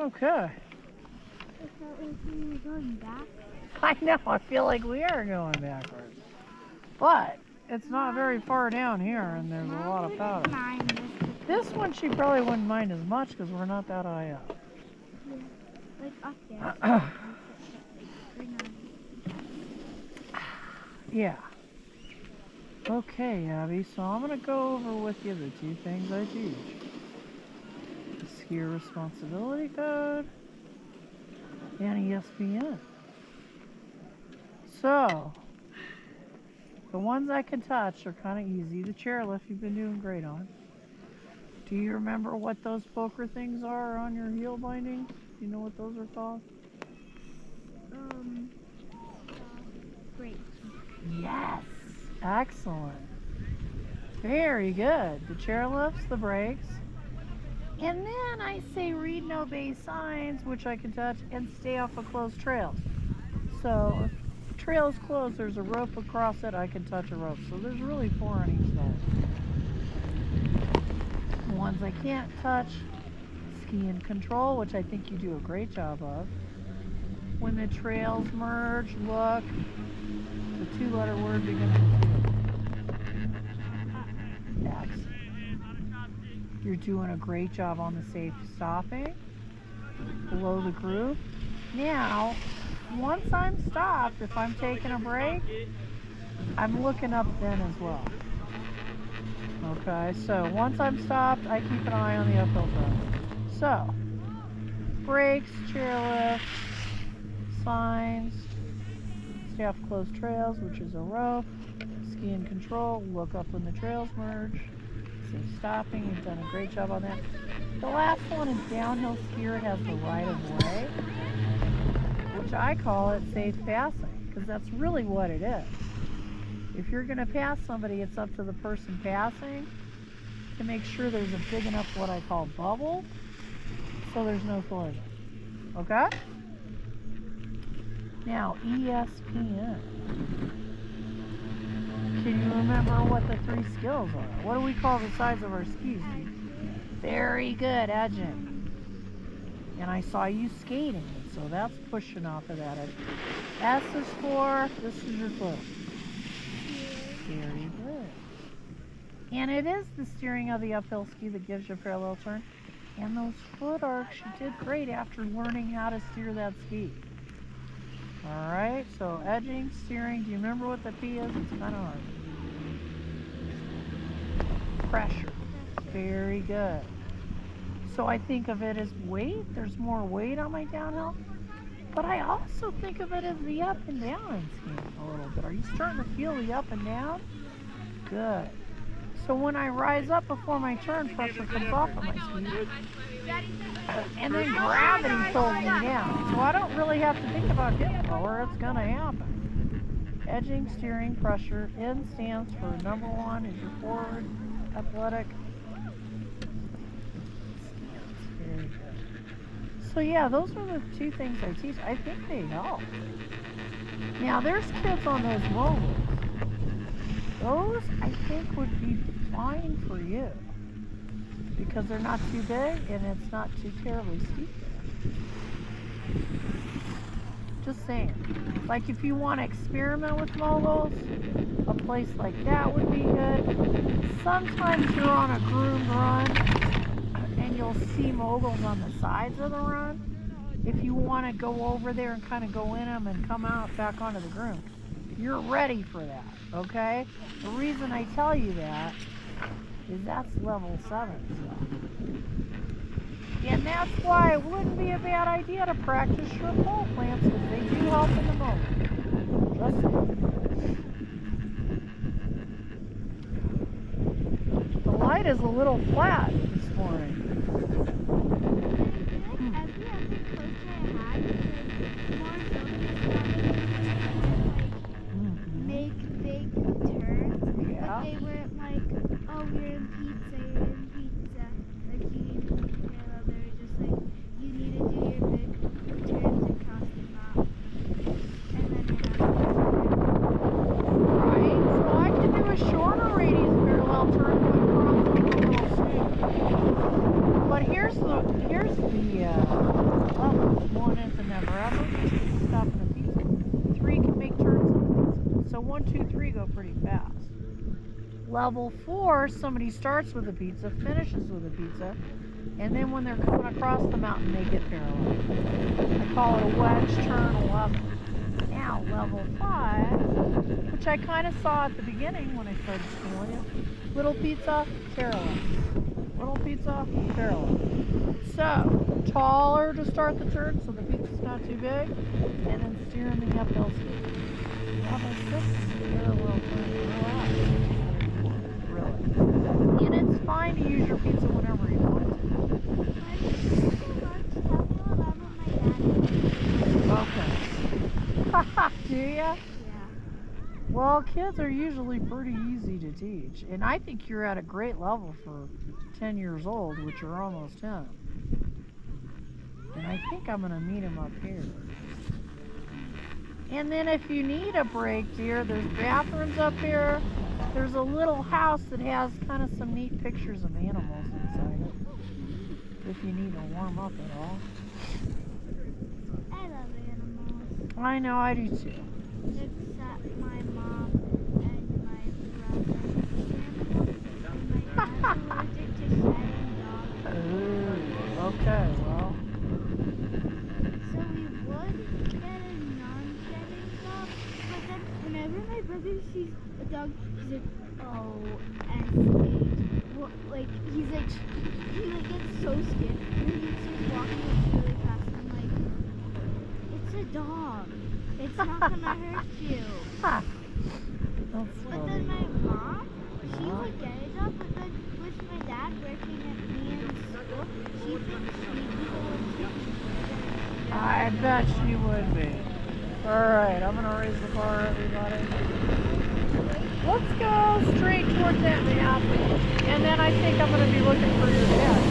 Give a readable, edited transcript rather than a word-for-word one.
Okay. Is that like when we're going back? I know, I feel like we are going backwards. But it's not very far down here, and there's a lot of powder. This one she probably wouldn't mind as much because we're not that high up. Yeah, like up there. Yeah. Okay, Abby, so I'm going to go over with you the two things I teach. The skier responsibility code and ESPN. So, the ones I can touch are kind of easy. The chairlift you've been doing great on. Do you remember what those poker things are on your heel binding? Do you know what those are called? Brakes. Yes. Excellent. Very good. The chairlifts, the brakes. And then I say read no base signs, which I can touch, and stay off of closed trails. So if the trail is closed, there's a rope across it, I can touch a rope. So there's really 4 on each side. The ones I can't touch, ski and control, which I think you do a great job of. When the trails merge, look, the 2-letter word begins with 2. Excellent. You're doing a great job on the safe stopping, below the groove. Now, once I'm stopped, if I'm taking a break, I'm looking up then as well. Okay, so once I'm stopped, I keep an eye on the uphill trail. So, brakes, chairlift, signs, stay off closed trails, which is a rope, ski and control, look up when the trails merge, safe stopping, you've done a great job on that. The last one is downhill skier has the right of way, which I call it safe passing, because that's really what it is. If you're going to pass somebody, it's up to the person passing to make sure there's a big enough what I call bubble so there's no collision. Okay? Now, ESPN. Can you remember what the 3 skills are? What do we call the size of our skis? Very good, edging. And I saw you skating, so that's pushing off of that edge. S is for, this is your clue. Very good. And it is the steering of the uphill ski that gives you a parallel turn. And those foot arcs, you did great after learning how to steer that ski. Alright, so edging, steering, do you remember what the P is? It's kind of hard. Pressure. Very good. So I think of it as weight. There's more weight on my downhill. But I also think of it as the up and down in skiing a little bit. Are you starting to feel the up and down? Good. So when I rise up before my turn, pressure comes off of my ski. And then gravity pulls me down. So I don't really have to think about getting lower. It's going to happen. Edging, steering, pressure. N stands for number 1 is your forward, athletic. Very good. So yeah, those are the 2 things I teach. I think they help. Now there's kids on those mobiles. Those I think would be fine for you because they're not too big and it's not too terribly steep. Just saying. Like if you want to experiment with moguls, a place like that would be good. Sometimes you're on a groomed run and you'll see moguls on the sides of the run. If you want to go over there and kind of go in them and come out back onto the groom, you're ready for that, okay? The reason I tell you that is that's level 7 stuff. And that's why it wouldn't be a bad idea to practice your pole plants because they do help in the moment. Just the light is a little flat this morning. Make big turns, but they weren't like, oh, you're in pizza. Like, you need to be parallel. They were just like, you need to do your big turns across the map. And then you're not right, so I can do a shorter radius parallel turn going across the little swing. But here's the Level 4, somebody starts with a pizza, finishes with a pizza, and then when they're coming across the mountain, they get parallel. I call it a wedge turn 11. Now, level 5, which I kind of saw at the beginning when I started schooling it. Little pizza, parallel. Little pizza, parallel. So, taller to start the turn so the pizza's not too big, and then steering the uphill speed. Level 6 is parallel turn. Really. And it's fine to use your pizza whenever you want to. Okay. Do ya? Yeah. Well, kids are usually pretty easy to teach. And I think you're at a great level for 10 years old, which you're almost 10. And I think I'm going to meet him up here. And then if you need a break, dear, there's bathrooms up here. There's a little house that has kind of some neat pictures of animals inside it. If you need to warm up at all. I love animals. I know, I do too. Except my mom and my brother. And my dad's allergic to shedding dogs. Ooh, okay, well. So we would get a non-shedding dog, but then whenever my brother sees a dog, he's like, oh, S-H. Well, like, he gets so scared, and then he starts walking up really fast, and I'm like, it's a dog. It's not gonna hurt you. Ha! That's But funny. then my mom, she would get a dog, but then with my dad working at me in school, she thinks she'd be the one taking care of I bet she would be. Alright, I'm gonna raise the bar, everybody. Let's go straight towards that map. And then I think I'm gonna be looking for your dad.